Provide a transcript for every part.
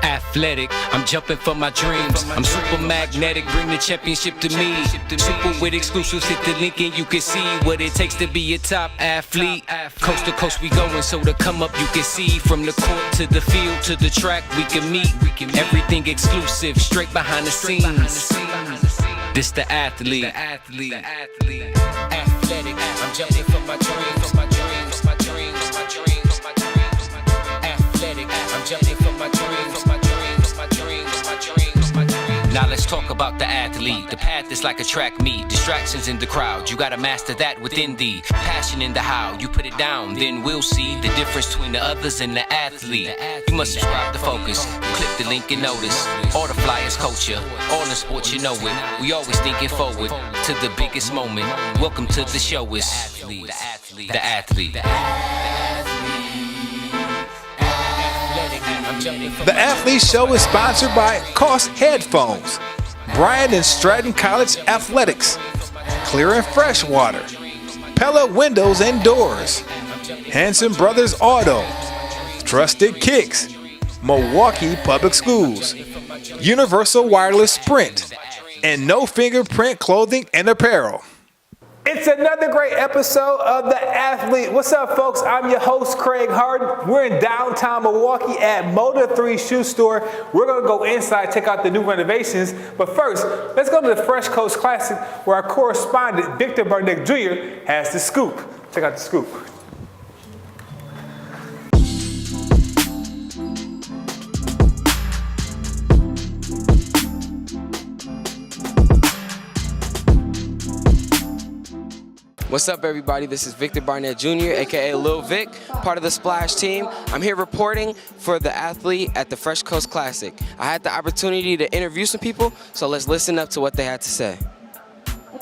Athletic, I'm jumping for my dreams. I'm super magnetic, bring the championship to me. Super with exclusives, hit the link and you can see what it takes to be a top athlete. Coast to coast we going, so to come up you can see. From the court to the field to the track we can meet. Everything exclusive, straight behind the scenes. This the athlete. Athletic, I'm jumping for my dreams. Athletic, I'm jumping for my dreams. Now let's talk about the athlete. The path is like a track meet. Distractions in the crowd. You gotta master that within thee. Passion in the how. You put it down, then we'll see the difference between the others and the athlete. You must subscribe to Focus. Click the link and notice. All the flyers culture. All the sports you know it. We always thinking forward to the biggest moment. Welcome to the show is the athlete. The Athlete Show is sponsored by Cost Headphones, Bryant and Stratton College Athletics, Clear and Fresh Water, Pella Windows and Doors, Hanson Brothers Auto, Trusted Kicks, Milwaukee Public Schools, Universal Wireless Sprint, and No Fingerprint Clothing and Apparel. It's another great episode of The Athlete. What's up, folks? I'm your host, Craig Harden. We're in downtown Milwaukee at Motor3 Shoe Store. We're going to go inside, check out the new renovations. But first, let's go to the Fresh Coast Classic, where our correspondent, Victor Barnett Jr., has the scoop. Check out the scoop. What's up, everybody? This is Victor Barnett Jr., aka Lil Vic, part of the Splash team. I'm here reporting for The Athlete at the Fresh Coast Classic. I had the opportunity to interview some people, so let's listen up to what they had to say.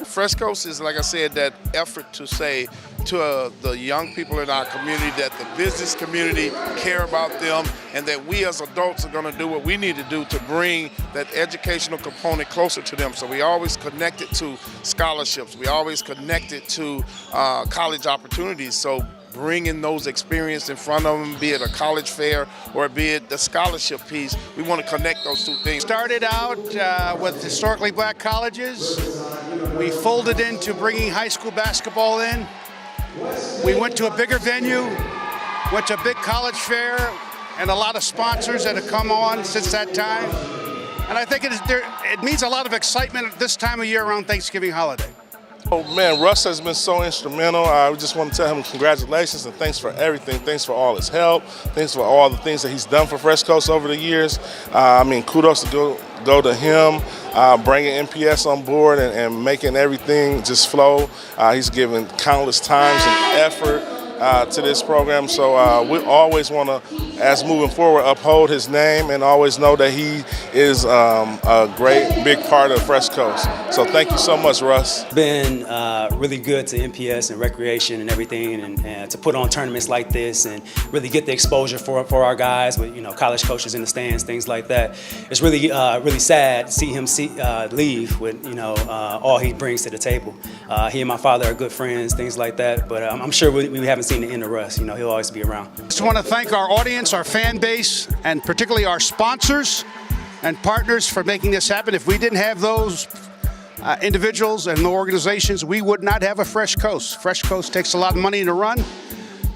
Fresh Coast is, like I said, that effort to say to the young people in our community that the business community care about them and that we as adults are going to do what we need to do to bring that educational component closer to them. So we always connect it to scholarships. We always connect it to college opportunities. So bringing those experiences in front of them, be it a college fair or be it the scholarship piece, we want to connect those two things. Started out with historically black colleges. We folded into bringing high school basketball in. We went to a bigger venue, went to a big college fair, and a lot of sponsors that have come on since that time. And I think it means a lot of excitement at this time of year around Thanksgiving holiday. Oh man, Russ has been so instrumental. I just want to tell him congratulations and thanks for everything. Thanks for all his help. Thanks for all the things that he's done for Fresh Coast over the years. Kudos to go to him, bringing NPS on board and making everything just flow. He's given countless times and effort to this program. So we always want to, as moving forward, uphold his name and always know that he is a great, big part of Fresh Coast. So thank you so much, Russ. Been really good to NPS and recreation and everything, and to put on tournaments like this and really get the exposure for our guys with college coaches in the stands, things like that. It's really really sad to see him leave with all he brings to the table. He and my father are good friends, things like that. But I'm sure we haven't seen the end of Russ. He'll always be around. Just want to thank our audience, our fan base, and particularly our sponsors and partners for making this happen. If we didn't have those individuals and the organizations, we would not have a Fresh Coast. Fresh Coast takes a lot of money to run,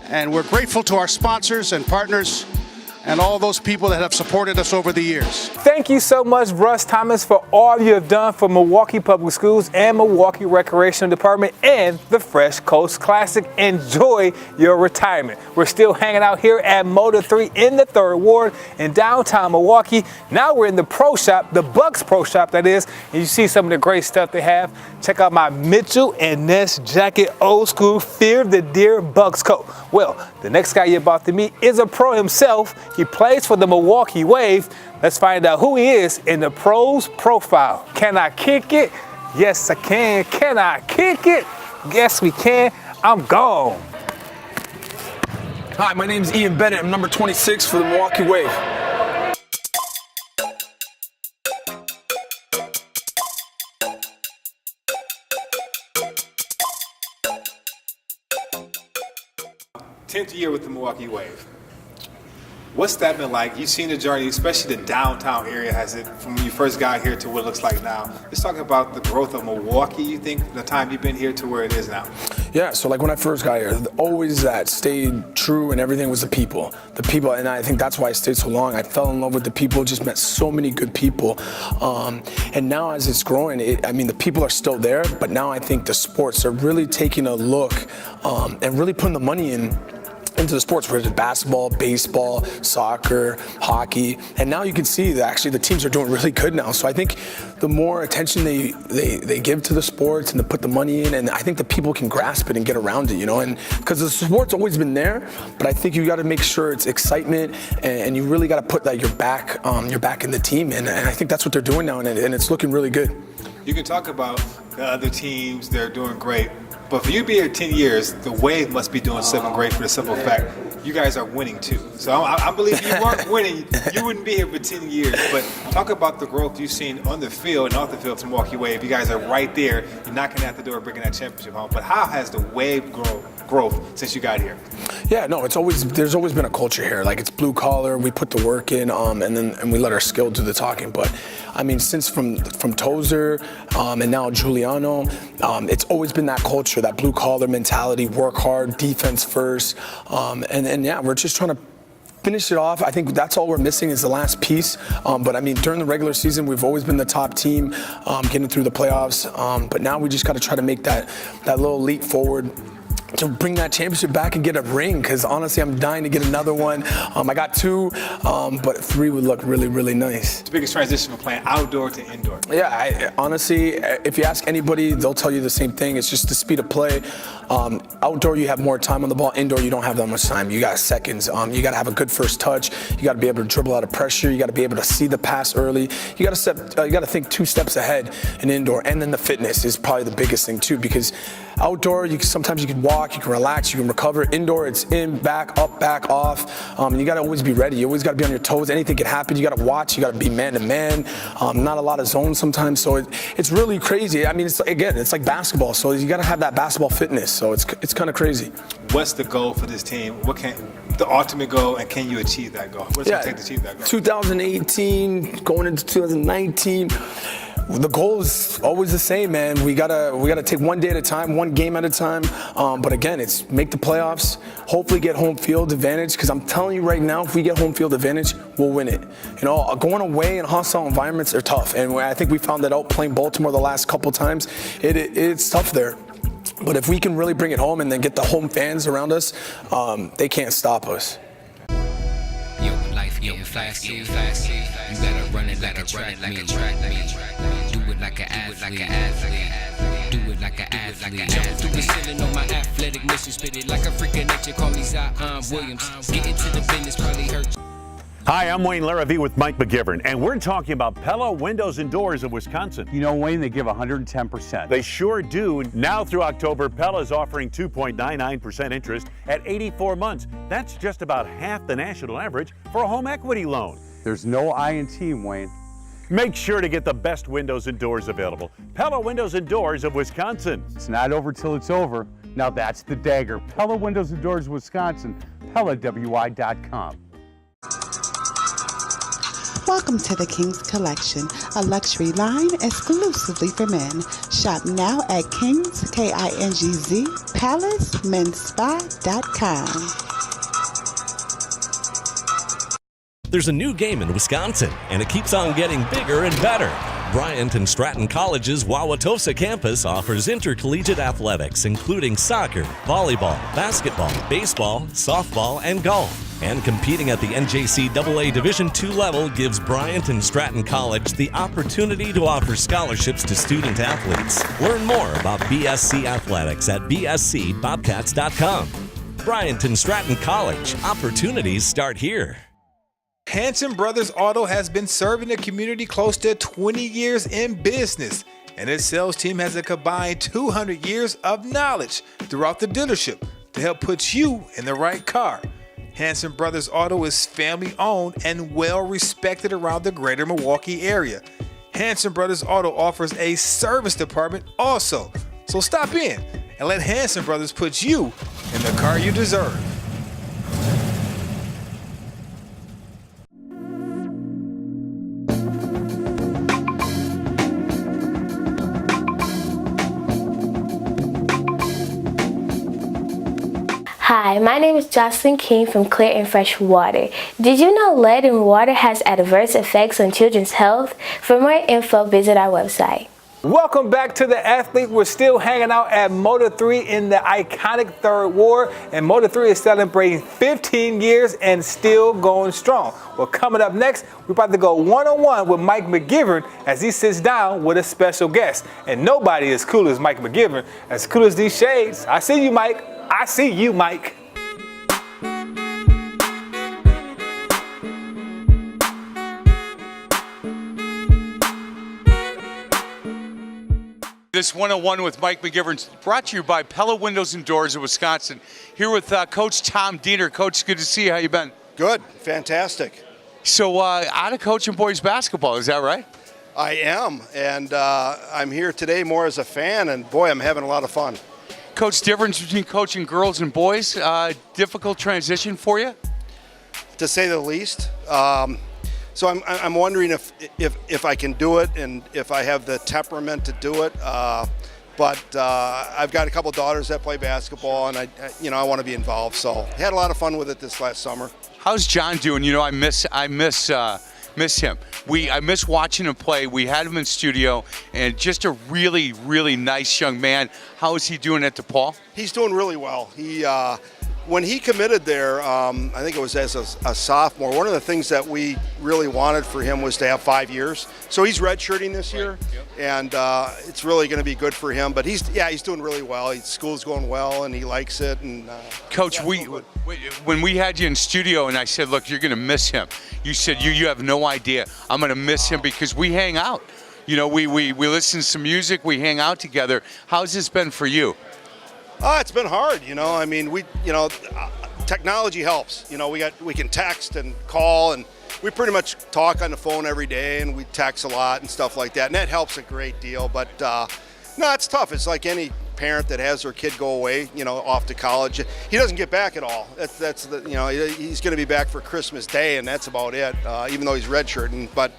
and we're grateful to our sponsors and partners and all those people that have supported us over the years. Thank you so much, Russ Thomas, for all you have done for Milwaukee Public Schools and Milwaukee Recreational Department and the Fresh Coast Classic. Enjoy your retirement. We're still hanging out here at Motor3 in the 3rd Ward in downtown Milwaukee. Now we're in the Pro Shop, the Bucks Pro Shop that is, and you see some of the great stuff they have. Check out my Mitchell and Ness jacket, old school, Fear the Deer Bucks coat. Well, the next guy you're about to meet is a pro himself. He plays for the Milwaukee Wave. Let's find out who he is in the Pros Profile. Can I kick it? Yes, I can. Can I kick it? Yes, we can. I'm gone. Hi, my name is Ian Bennett. I'm number 26 for the Milwaukee Wave. 10th year with the Milwaukee Wave. What's that been like? You've seen the journey, especially the downtown area, has it from when you first got here to what it looks like now. Let's talk about the growth of Milwaukee, you think, the time you've been here to where it is now. Yeah, so like when I first got here, always that stayed true and everything was the people. The people, and I think that's why I stayed so long. I fell in love with the people, just met so many good people. And now as it's growing, the people are still there, but now I think the sports are really taking a look and really putting the money into the sports, whether it's basketball, baseball, soccer, hockey, and now you can see that actually the teams are doing really good now. So I think the more attention they give to the sports and to put the money in, and I think the people can grasp it and get around it, and because the sport's always been there, but I think you got to make sure it's excitement, and you really got to put that your back in the team, and I think that's what they're doing now, and it's looking really good. You can talk about the other teams, they're doing great. But for you to be here 10 years, the Wave must be doing something great for the simple fact you guys are winning too. So I believe if you weren't winning, you wouldn't be here for 10 years. But talk about the growth you've seen on the field and off the field from Milwaukee Wave. You guys are right there. You're knocking at the door, bringing that championship home. But how has the Wave growth since you got here? Yeah, no, there's always been a culture here. Like it's blue collar, we put the work in, and we let our skill do the talking. But I mean, since from Tozer and now Giuliano, it's always been that culture, that blue collar mentality, work hard, defense first, and yeah, we're just trying to finish it off. I think that's all we're missing is the last piece. But I mean, during the regular season, we've always been the top team, getting through the playoffs. But now we just got to try to make that little leap forward to bring that championship back and get a ring, because honestly I'm dying to get another one. I got 2, but 3 would look really, really nice. It's the biggest transition from playing outdoor to indoor. Yeah, honestly, if you ask anybody, they'll tell you the same thing. It's just the speed of play. Outdoor, you have more time on the ball. Indoor, you don't have that much time. You got seconds. You got to have a good first touch. You got to be able to dribble out of pressure. You got to be able to see the pass early. You got to think 2 steps ahead in indoor. And then the fitness is probably the biggest thing too, because outdoor, sometimes you can walk, you can relax, you can recover. Indoor, it's in, back, up, back, off. You got to always be ready. You always got to be on your toes. Anything can happen. You got to watch. You got to be man to man. Not a lot of zones sometimes. So it's really crazy. I mean, it's like basketball. So you got to have that basketball fitness. So it's kind of crazy. What's the goal for this team? What can the ultimate goal, and can you achieve that goal? What's it going to take to achieve that goal? 2018, going into 2019. The goal is always the same, man. We gotta take one day at a time, one game at a time. But again, it's make the playoffs, hopefully get home field advantage, because I'm telling you right now, if we get home field advantage, we'll win it. Going away in hostile environments are tough, and I think we found that out playing Baltimore the last couple times. It's tough there. But if we can really bring it home and then get the home fans around us, they can't stop us. Yo, life getting faster. You gotta run it like a track meet. Do it like an athlete. Do it like an athlete. Jump through the ceiling on my athletic mission. Spit it like a freak of nature. Call me Zion Williams. Get into the business probably hurt. Hi, I'm Wayne Larrivee with Mike McGivern, and we're talking about Pella Windows and Doors of Wisconsin. You know, Wayne, they give 110%. They sure do. Now through October, Pella is offering 2.99% interest at 84 months. That's just about half the national average for a home equity loan. There's no I in team, Wayne. Make sure to get the best windows and doors available. Pella Windows and Doors of Wisconsin. It's not over till it's over. Now that's the dagger. Pella Windows and Doors of Wisconsin. PellaWI.com. Welcome to the Kings Collection, a luxury line exclusively for men. Shop now at Kings, K-I-N-G-Z, PalaceMenSpa.com. There's a new game in Wisconsin, and it keeps on getting bigger and better. Bryant and Stratton College's Wauwatosa campus offers intercollegiate athletics, including soccer, volleyball, basketball, baseball, softball, and golf. And competing at the NJCAA Division II level gives Bryant and Stratton College the opportunity to offer scholarships to student athletes. Learn more about BSC Athletics at bscbobcats.com. Bryant and Stratton College. Opportunities start here. Hanson Brothers Auto has been serving the community close to 20 years in business, and its sales team has a combined 200 years of knowledge throughout the dealership to help put you in the right car. Hanson Brothers Auto is family owned and well respected around the greater Milwaukee area. Hanson Brothers Auto offers a service department also, so stop in and let Hanson Brothers put you in the car you deserve. Hi, my name is Jocelyn King from Clear and Fresh Water. Did you know lead in water has adverse effects on children's health? For more info, visit our website. Welcome back to The Athlete. We're still hanging out at Motor3 in the iconic Third Ward, and Motor3 is celebrating 15 years and still going strong. Well, coming up next, we're about to go one-on-one with Mike McGivern as he sits down with a special guest. And nobody is cool as Mike McGivern, as cool as these shades. I see you, Mike. I see you, Mike. This one-on-one with Mike McGivern brought to you by Pella Windows and Doors of Wisconsin. Here with Coach Tom Diener. Coach, good to see you. How you been? Good, fantastic. So out of coaching boys basketball, is that right? I am, and I'm here today more as a fan, and boy, I'm having a lot of fun. Coach, difference between coaching girls and boys, difficult transition for you? To say the least. So I'm wondering if I can do it and if I have the temperament to do it. But I've got a couple daughters that play basketball, and I want to be involved. So I had a lot of fun with it this last summer. How's John doing? You know, I miss him. I miss watching him play. We had him in studio, and just a really, really nice young man. How is he doing at DePaul? He's doing really well. When he committed there, I think it was as a sophomore, one of the things that we really wanted for him was to have 5 years. So he's redshirting this year, and it's really going to be good for him. But he's doing really well. School's going well, and he likes it. And Coach, when we had you in studio, and I said, look, you're going to miss him. You said you have no idea. I'm going to miss him because we hang out. You know, we listen to some music, we hang out together. How's this been for you? It's been hard, I mean, technology helps. We can text and call, and we pretty much talk on the phone every day, and we text a lot and stuff like that, and that helps a great deal. But no, it's tough. It's like any parent that has their kid go away, off to college. He doesn't get back at all. He's going to be back for Christmas Day, and that's about it. Even though he's redshirting, but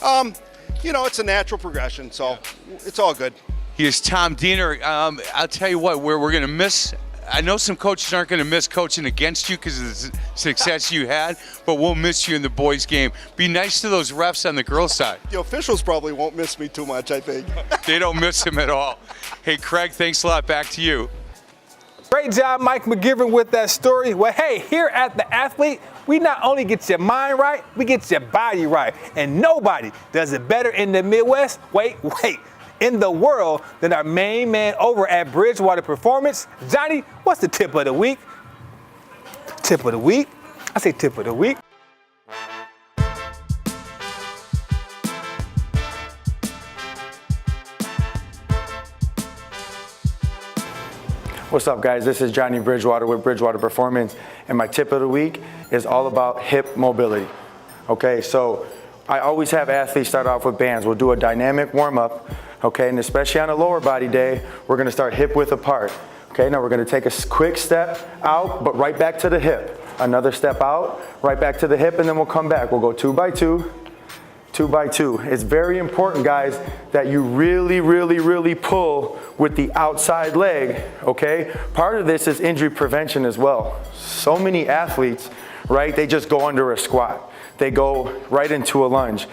it's a natural progression, so it's all good. He is Tom Diener. I'll tell you what, we're going to miss. I know some coaches aren't going to miss coaching against you because of the success you had, but we'll miss you in the boys' game. Be nice to those refs on the girls' side. The officials probably won't miss me too much, I think. They don't miss him at all. Hey, Craig, thanks a lot. Back to you. Great job, Mike McGivern, with that story. Well, hey, here at The Athlete, we not only get your mind right, we get your body right. And nobody does it better in the Midwest. Wait. In the world than our main man over at Bridgewater Performance. Johnny, what's the tip of the week? Tip of the week? I say tip of the week. What's up, guys? This is Johnny Bridgewater with Bridgewater Performance, and my tip of the week is all about hip mobility. Okay, so I always have athletes start off with bands. We'll do a dynamic warm-up, okay, and especially on a lower body day, we're gonna start hip width apart. Okay, now we're gonna take a quick step out, but right back to the hip. Another step out, right back to the hip, and then we'll come back. We'll go 2 by 2, 2 by 2. It's very important, guys, that you really pull with the outside leg, okay? Part of this is injury prevention as well. So many athletes, right, they just go under a squat. They go right into a lunge.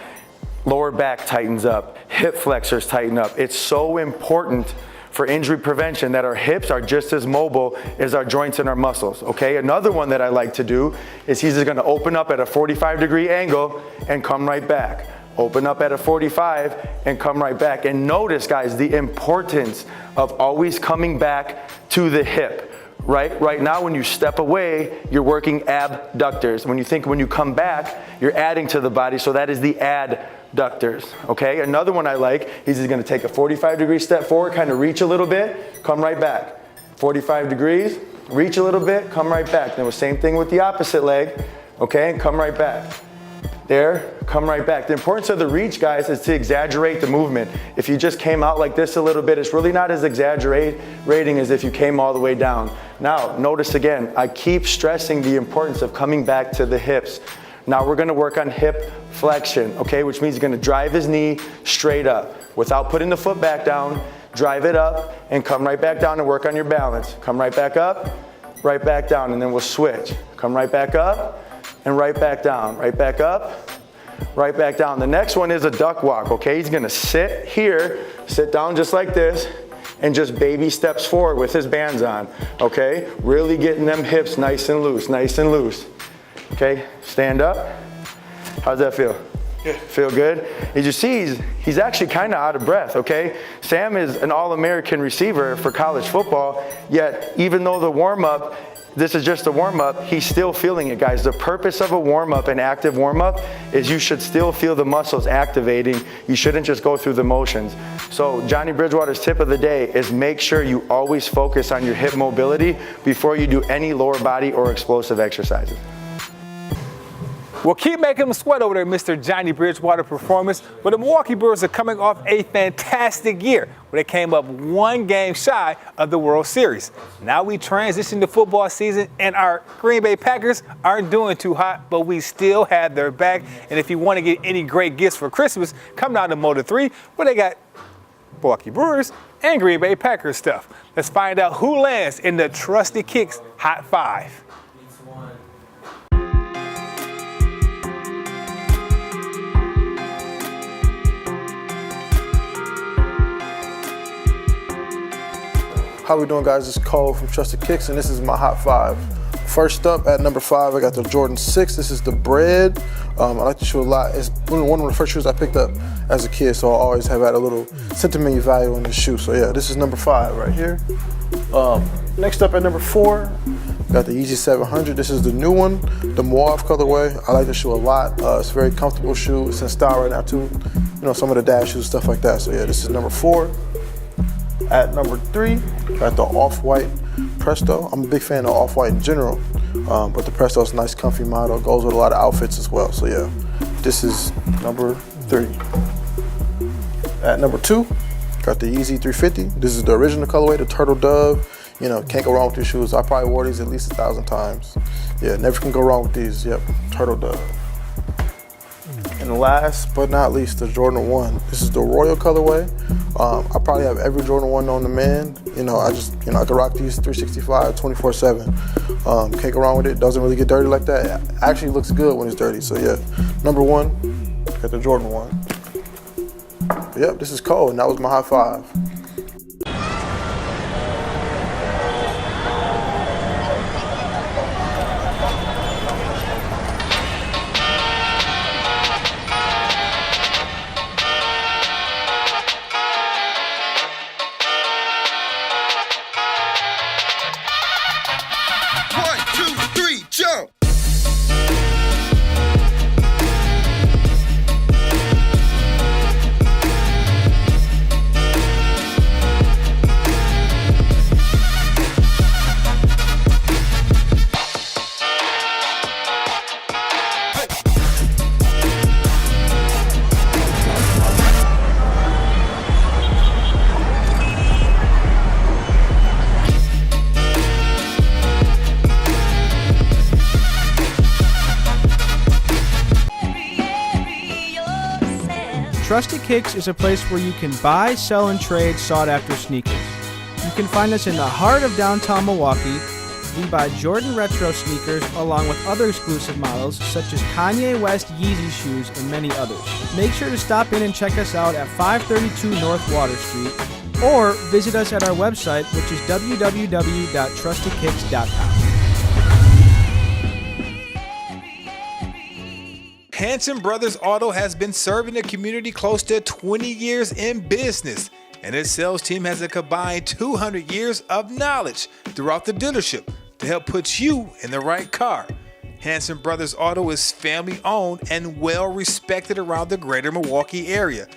Lower back tightens up, hip flexors tighten up. It's so important for injury prevention that our hips are just as mobile as our joints and our muscles, okay? Another one that I like to do is he's just gonna open up at a 45-degree angle and come right back. Open up at a 45 and come right back. And notice, guys, the importance of always coming back to the hip. Right now, when you step away, you're working abductors. When you come back, you're adding to the body, so that is the adductors, okay? Another one I like, he's just gonna take a 45-degree step forward, kind of reach a little bit, come right back. 45 degrees, reach a little bit, come right back. Then the same thing with the opposite leg, okay? Come right back. There, come right back. The importance of the reach, guys, is to exaggerate the movement. If you just came out like this a little bit, it's really not as exaggerating as if you came all the way down. Now, notice again, I keep stressing the importance of coming back to the hips. Now we're gonna work on hip flexion, okay, which means you're gonna drive his knee straight up. Without putting the foot back down, drive it up and come right back down and work on your balance. Come right back up, right back down, and then we'll switch. Come right back up and right back down, right back up, right back down. The next one is a duck walk, okay? He's gonna sit here, sit down just like this, and just baby steps forward with his bands on, okay? Really getting them hips nice and loose, nice and loose. Okay, stand up. How's that feel? Yeah. Feel good? As you see, he's actually kind of out of breath, okay? Sam is an All-American receiver for college football, yet even though the warm-up, this is just a warm-up, he's still feeling it, guys. The purpose of a warm-up, an active warm-up, is you should still feel the muscles activating. You shouldn't just go through the motions. So Johnny Bridgewater's tip of the day is make sure you always focus on your hip mobility before you do any lower body or explosive exercises. Well, keep making them sweat over there, Mr. Johnny Bridgewater Performance. But the Milwaukee Brewers are coming off a fantastic year where they came up one game shy of the World Series. Now we transition to football season, and our Green Bay Packers aren't doing too hot, but we still have their back. And if you want to get any great gifts for Christmas, come down to Motor 3 where they got Milwaukee Brewers and Green Bay Packers stuff. Let's find out who lands in the Trusty Kicks Hot 5. How we doing, guys? It's Cole from Trusted Kicks, and this is my Hot 5. First up, at number 5, I got the Jordan 6. This is the Bread. I like the shoe a lot. It's one of the first shoes I picked up as a kid, so I always have had a little sentimental value in the shoe. So yeah, this is number 5 right here. Next up at number 4, got the Yeezy 700. This is the new one, the Mauve colorway. I like the shoe a lot. It's a very comfortable shoe. It's in style right now too. You know, some of the dad shoes, stuff like that. So yeah, this is number 4. At number 3, got the Off-White Presto. I'm a big fan of Off-White in general, but the Presto is a nice, comfy model. Goes with a lot of outfits as well. So yeah, this is number 3. At number 2, got the Yeezy 350. This is the original colorway, the Turtle Dove. You know, can't go wrong with these shoes. I probably wore these at least 1,000 times. Yeah, never can go wrong with these. Yep, Turtle Dove. And last but not least, the Jordan 1. This is the Royal colorway. I probably have every Jordan 1 known to man. You know, I can rock these 365, 24/7. Can't go wrong with it. Doesn't really get dirty like that. It actually looks good when it's dirty. So yeah, number 1, got the Jordan 1. But yep, this is Cole, and that was my High 5. Trusted Kicks is a place where you can buy, sell, and trade sought-after sneakers. You can find us in the heart of downtown Milwaukee. We buy Jordan Retro sneakers along with other exclusive models such as Kanye West Yeezy shoes and many others. Make sure to stop in and check us out at 532 North Water Street or visit us at our website, which is www.trustedkicks.com. Hanson Brothers Auto has been serving the community close to 20 years in business, and its sales team has a combined 200 years of knowledge throughout the dealership to help put you in the right car. Hanson Brothers Auto is family owned and well respected around the greater Milwaukee area.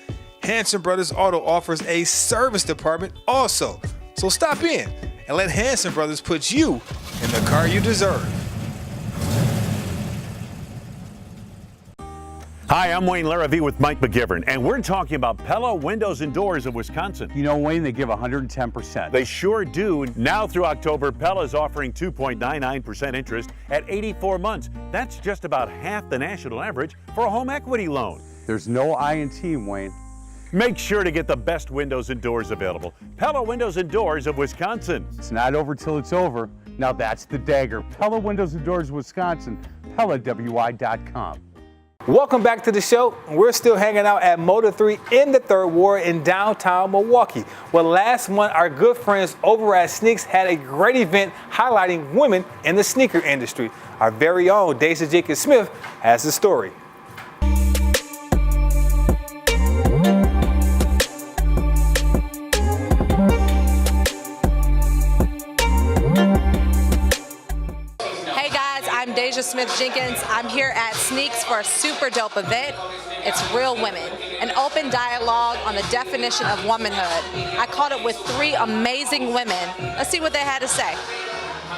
Hanson Brothers Auto offers a service department also, so stop in and let Hanson Brothers put you in the car you deserve. Hi, I'm Wayne Larrivee with Mike McGivern, and we're talking about Pella Windows and Doors of Wisconsin. You know, Wayne, they give 110%. They sure do. Now through October, Pella is offering 2.99% interest at 84 months. That's just about half the national average for a home equity loan. There's no I in team, Wayne. Make sure to get the best windows and doors available. Pella Windows and Doors of Wisconsin. It's not over till it's over. Now that's the dagger. Pella Windows and Doors, Wisconsin. PellaWI.com. Welcome back to the show. We're still hanging out at Motor 3 in the Third Ward in downtown Milwaukee. Well, last month, our good friends over at Sneaks had a great event highlighting women in the sneaker industry. Our very own Deja Jenkins Smith has the story. Deja Smith Jenkins. I'm here at Sneaks for a super dope event. It's Real Women, an open dialogue on the definition of womanhood. I caught up with 3 amazing women. Let's see what they had to say.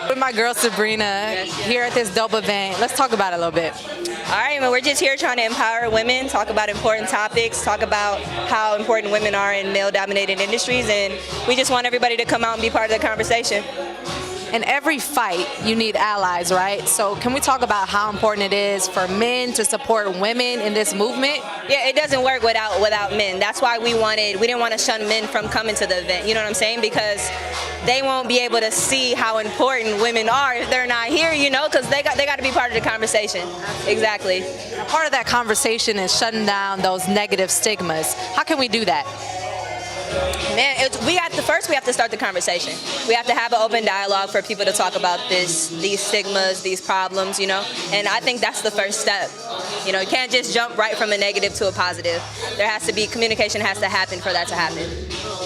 With my girl Sabrina here at this dope event. Let's talk about it a little bit. All right, well, we're just here trying to empower women, talk about important topics, talk about how important women are in male-dominated industries, and we just want everybody to come out and be part of the conversation. In every fight, you need allies, right? So can we talk about how important it is for men to support women in this movement? Yeah, it doesn't work without men. That's why we didn't want to shun men from coming to the event. You know what I'm saying? Because they won't be able to see how important women are if they're not here, you know, because they got to be part of the conversation. Exactly. Part of that conversation is shutting down those negative stigmas. How can we do that? Man, we have to start the conversation. We have to have an open dialogue for people to talk about these stigmas, these problems, you know. And I think that's the first step. You know, you can't just jump right from a negative to a positive. There has to be communication has to happen for that to happen.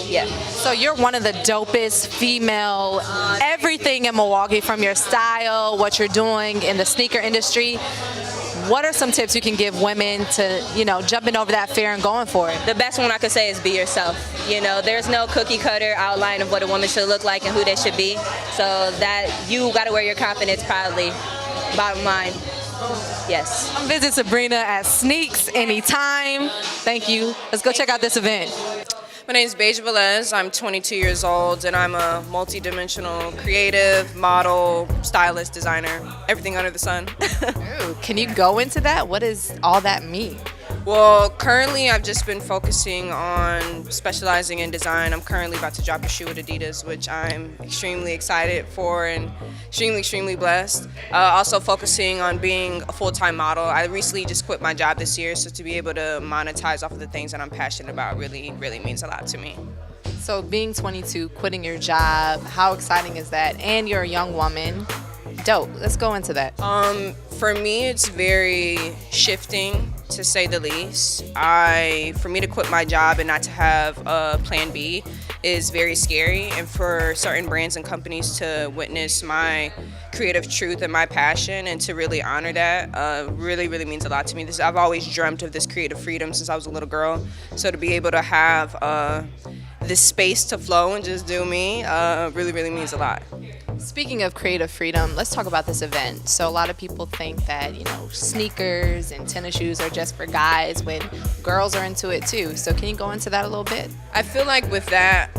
Yeah. So you're one of the dopest female everything in Milwaukee, from your style, what you're doing in the sneaker industry. What are some tips you can give women to, you know, jumping over that fear and going for it? The best one I could say is be yourself. You know, there's no cookie cutter outline of what a woman should look like and who they should be. So that you got to wear your confidence proudly. Bottom line. Yes. Come visit Sabrina at Sneaks anytime. Thank you. Let's go check out this event. My name is Beja Velez. I'm 22 years old, and I'm a multi-dimensional creative, model, stylist, designer, everything under the sun. Ooh, can you go into that? What does all that mean? Well, currently I've just been focusing on specializing in design. I'm currently about to drop a shoe with Adidas, which I'm extremely excited for and extremely blessed. Also focusing on being a full-time model. I recently just quit my job this year, so to be able to monetize off of the things that I'm passionate about really means a lot to me. So being 22, quitting your job, how exciting is that? And you're a young woman. Dope. Let's go into that. For me, it's very shifting, to say the least. For me to quit my job and not to have a plan B is very scary, and for certain brands and companies to witness my creative truth and my passion and to really honor that really means a lot to me. I've always dreamt of this creative freedom since I was a little girl, so to be able to have this space to flow and just do me really means a lot. Speaking of creative freedom, let's talk about this event. So a lot of people think that, you know, sneakers and tennis shoes are just for guys when girls are into it too. So can you go into that a little bit? I feel like with that,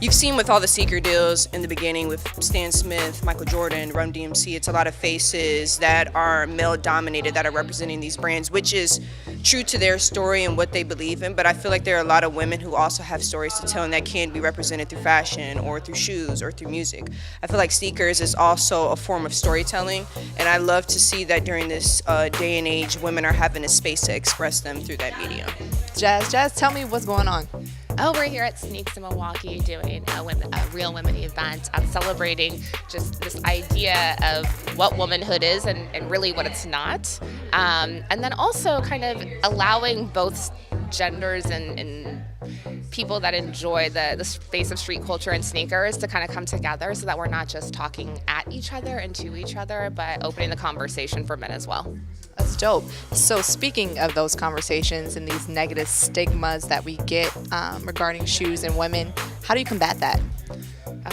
you've seen with all the sneaker deals in the beginning with Stan Smith, Michael Jordan, Run DMC, it's a lot of faces that are male dominated that are representing these brands, which is true to their story and what they believe in. But I feel like there are a lot of women who also have stories to tell and that can be represented through fashion or through shoes or through music. I feel like sneakers is also a form of storytelling, and I love to see that during this day and age, women are having a space to express them through that medium. Jazz, tell me what's going on. Oh, we're here at Sneaks in Milwaukee doing a Real Women event. I'm celebrating just this idea of what womanhood is and really what it's not. And then also kind of allowing both genders and people that enjoy the space of street culture and sneakers to kind of come together so that we're not just talking at each other and to each other, but opening the conversation for men as well. That's dope. So speaking of those conversations and these negative stigmas that we get regarding shoes and women, how do you combat that?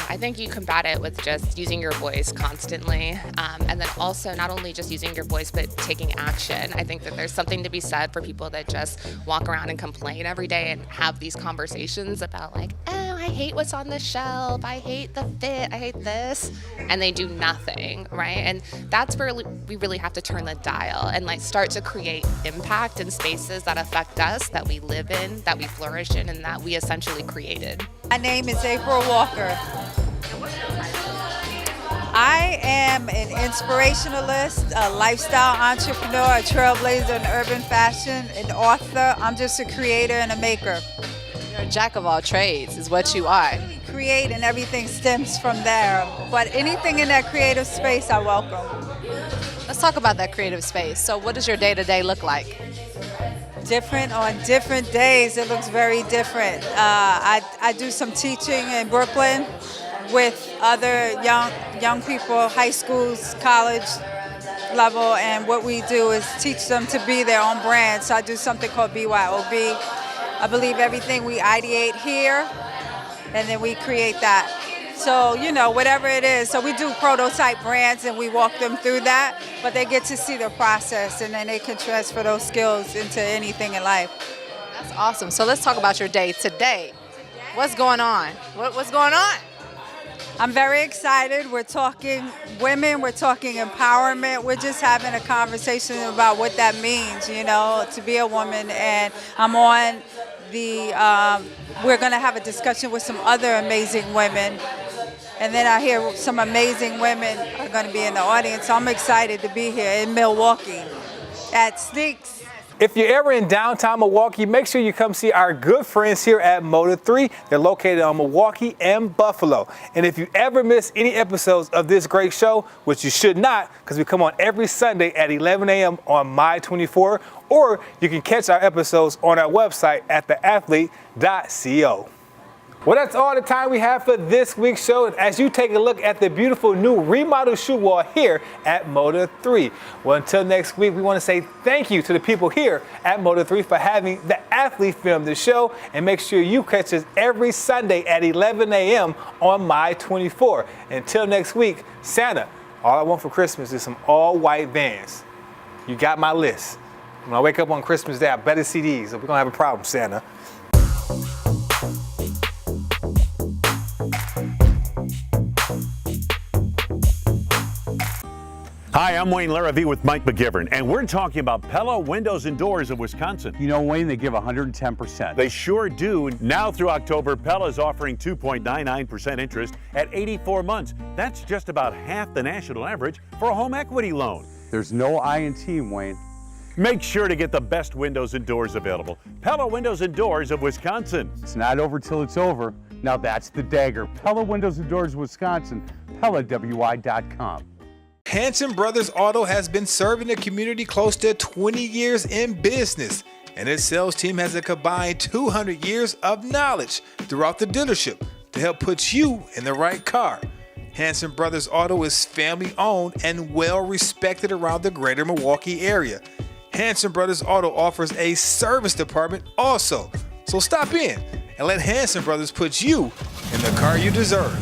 I think you combat it with just using your voice constantly, and then also not only just using your voice, but taking action. I think that there's something to be said for people that just walk around and complain every day and have these conversations about like, oh, I hate what's on the shelf, I hate the fit, I hate this, and they do nothing, right? And that's where we really have to turn the dial and like start to create impact in spaces that affect us, that we live in, that we flourish in, and that we essentially created. My name is April Walker. I am an inspirationalist, a lifestyle entrepreneur, a trailblazer in urban fashion, an author. I'm just a creator and a maker. You're a jack of all trades, is what you are. Create and everything stems from there. But anything in that creative space, I welcome. Let's talk about that creative space. So what does your day-to-day look like? Different on different days, it looks very different. I do some teaching in Brooklyn with other young people, high schools, college level, and what we do is teach them to be their own brand. So I do something called BYOB. I believe everything we ideate here, and then we create that. So, you know, whatever it is. So we do prototype brands and we walk them through that, but they get to see the process and then they can transfer those skills into anything in life. That's awesome. So let's talk about your day today. What's going on? What's going on? I'm very excited. We're talking women, we're talking empowerment. We're just having a conversation about what that means, you know, to be a woman. And I'm on we're gonna have a discussion with some other amazing women. And then I hear some amazing women are going to be in the audience. So I'm excited to be here in Milwaukee at Sneaks. If you're ever in downtown Milwaukee, make sure you come see our good friends here at Motor3. They're located on Milwaukee and Buffalo. And if you ever miss any episodes of this great show, which you should not, because we come on every Sunday at 11 a.m. on My24, or you can catch our episodes on our website at theathlete.co. Well, that's all the time we have for this week's show as you take a look at the beautiful new remodeled shoe wall here at Motor3. Well, until next week, we want to say thank you to the people here at Motor3 for having the athlete film the show, and make sure you catch us every Sunday at 11 a.m. on My24. Until next week, Santa, all I want for Christmas is some all-white Vans. You got my list. When I wake up on Christmas Day, I better see these, or we're going to have a problem, Santa. Hi, I'm Wayne Larrivee with Mike McGivern, and we're talking about Pella Windows and Doors of Wisconsin. You know, Wayne, they give 110%. They sure do. Now through October, Pella is offering 2.99% interest at 84 months. That's just about half the national average for a home equity loan. There's no I in team, Wayne. Make sure to get the best windows and doors available. Pella Windows and Doors of Wisconsin. It's not over till it's over. Now that's the dagger. Pella Windows and Doors of Wisconsin. PellaWI.com. Hanson Brothers Auto has been serving the community close to 20 years in business, and its sales team has a combined 200 years of knowledge throughout the dealership to help put you in the right car. Hanson Brothers Auto is family owned and well respected around the greater Milwaukee area. Hanson Brothers Auto offers a service department also, so stop in and let Hanson Brothers put you in the car you deserve.